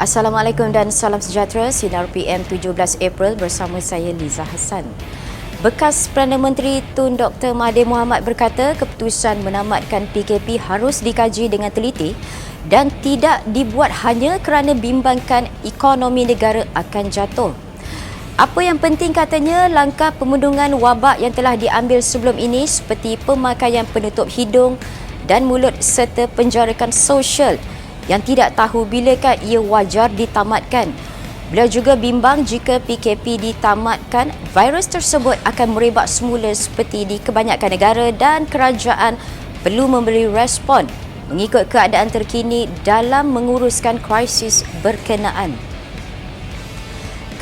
Assalamualaikum dan salam sejahtera. Sinar PM 17 April bersama saya Liza Hassan. Bekas Perdana Menteri Tun Dr. Mahathir Mohamad berkata keputusan menamatkan PKP harus dikaji dengan teliti dan tidak dibuat hanya kerana bimbangkan ekonomi negara akan jatuh. Apa yang penting katanya, langkah pemundungan wabak yang telah diambil sebelum ini seperti pemakaian penutup hidung dan mulut serta penjarakan sosial yang tidak tahu bilakah ia wajar ditamatkan. Beliau juga bimbang jika PKP ditamatkan, virus tersebut akan merebak semula seperti di kebanyakan negara dan kerajaan perlu memberi respon mengikut keadaan terkini dalam menguruskan krisis berkenaan.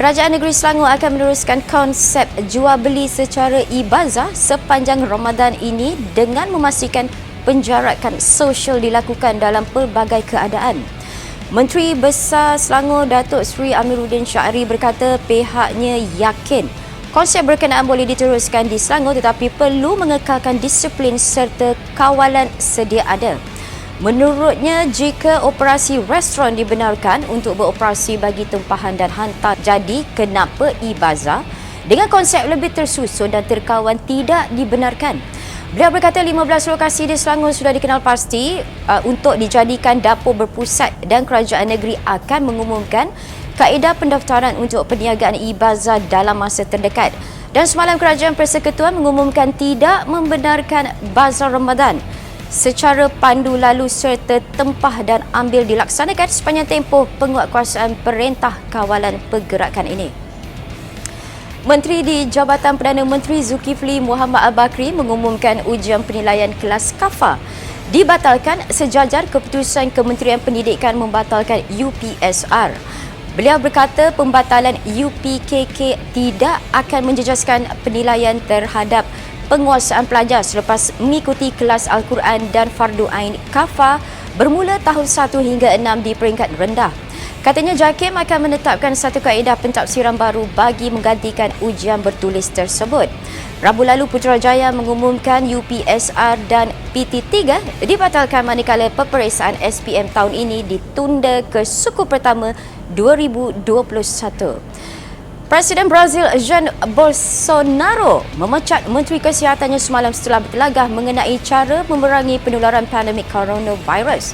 Kerajaan Negeri Selangor akan meneruskan konsep jual beli secara e-bazar sepanjang Ramadan ini dengan memastikan penjarakan sosial dilakukan dalam pelbagai keadaan. Menteri Besar Selangor Datuk Seri Amiruddin Syari berkata pihaknya yakin konsep berkenaan boleh diteruskan di Selangor tetapi perlu mengekalkan disiplin serta kawalan sedia ada. Menurutnya, jika operasi restoran dibenarkan untuk beroperasi bagi tempahan dan hantar, jadi kenapa e-bazar dengan konsep lebih tersusun dan terkawan tidak dibenarkan? Beliau berkata 15 lokasi di Selangor sudah dikenal pasti untuk dijadikan dapur berpusat dan kerajaan negeri akan mengumumkan kaedah pendaftaran untuk perniagaan e-bazar dalam masa terdekat. Dan semalam Kerajaan Persekutuan mengumumkan tidak membenarkan bazar Ramadan secara pandu lalu serta tempah dan ambil dilaksanakan sepanjang tempoh penguatkuasaan Perintah Kawalan Pergerakan ini. Menteri di Jabatan Perdana Menteri Zulkifli Muhammad Al-Bakri mengumumkan ujian penilaian kelas KAFA dibatalkan sejajar keputusan Kementerian Pendidikan membatalkan UPSR. Beliau berkata pembatalan UPKK tidak akan menjejaskan penilaian terhadap penguasaan pelajar selepas mengikuti kelas Al-Quran dan Fardu Ain KAFA bermula tahun 1 hingga 6 di peringkat rendah. Katanya JAKIM akan menetapkan satu kaedah pentafsiran baru bagi menggantikan ujian bertulis tersebut. Rabu lalu Putrajaya mengumumkan UPSR dan PT3 dibatalkan manakala peperiksaan SPM tahun ini ditunda ke suku pertama 2021. Presiden Brazil Jair Bolsonaro memecat Menteri Kesihatannya semalam setelah bertelagah mengenai cara memerangi penularan pandemik coronavirus.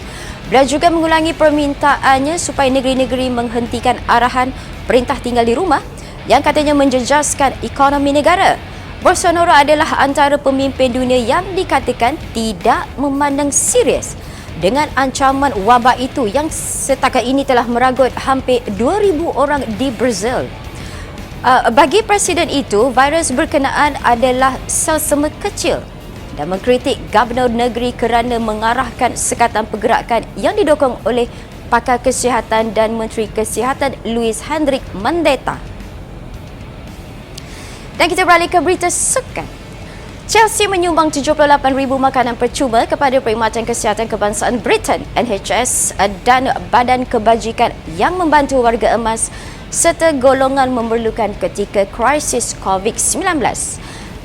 Beliau juga mengulangi permintaannya supaya negeri-negeri menghentikan arahan perintah tinggal di rumah yang katanya menjejaskan ekonomi negara. Bolsonaro adalah antara pemimpin dunia yang dikatakan tidak memandang serius dengan ancaman wabak itu yang setakat ini telah meragut hampir 2,000 orang di Brazil. Bagi presiden itu, virus berkenaan adalah selsema kecil dan mengkritik Gubernur Negeri kerana mengarahkan sekatan pergerakan yang didukung oleh pakar kesihatan dan Menteri Kesihatan Luis Hendrik Mandetta. Dan kita beralih ke berita sukan. Chelsea menyumbang 78,000 makanan percuma kepada Perkhidmatan Kesihatan Kebangsaan Britain NHS dan Badan Kebajikan yang membantu warga emas serta golongan memerlukan ketika krisis COVID-19.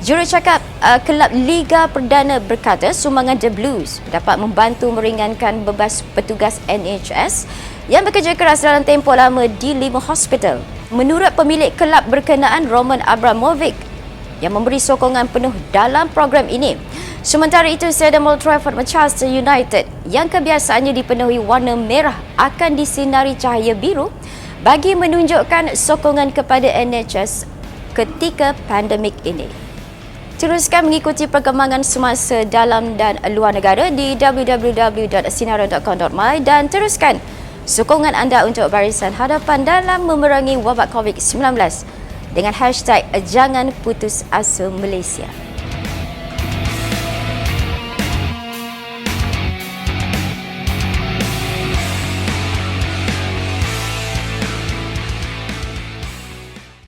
Jurucakap Kelab Liga Perdana berkata sumbangan The Blues dapat membantu meringankan beban petugas NHS yang bekerja keras dalam tempoh lama di 5 hospital. Menurut pemilik kelab berkenaan Roman Abramovich yang memberi sokongan penuh dalam program ini. Sementara itu, Stadium Old Trafford Manchester United yang kebiasaannya dipenuhi warna merah akan disinari cahaya biru bagi menunjukkan sokongan kepada NHS ketika pandemik ini. Teruskan mengikuti perkembangan semasa dalam dan luar negara di www.sinaran.com.my dan teruskan sokongan anda untuk barisan hadapan dalam memerangi wabak COVID-19 dengan hashtag Jangan Putus Asa Malaysia.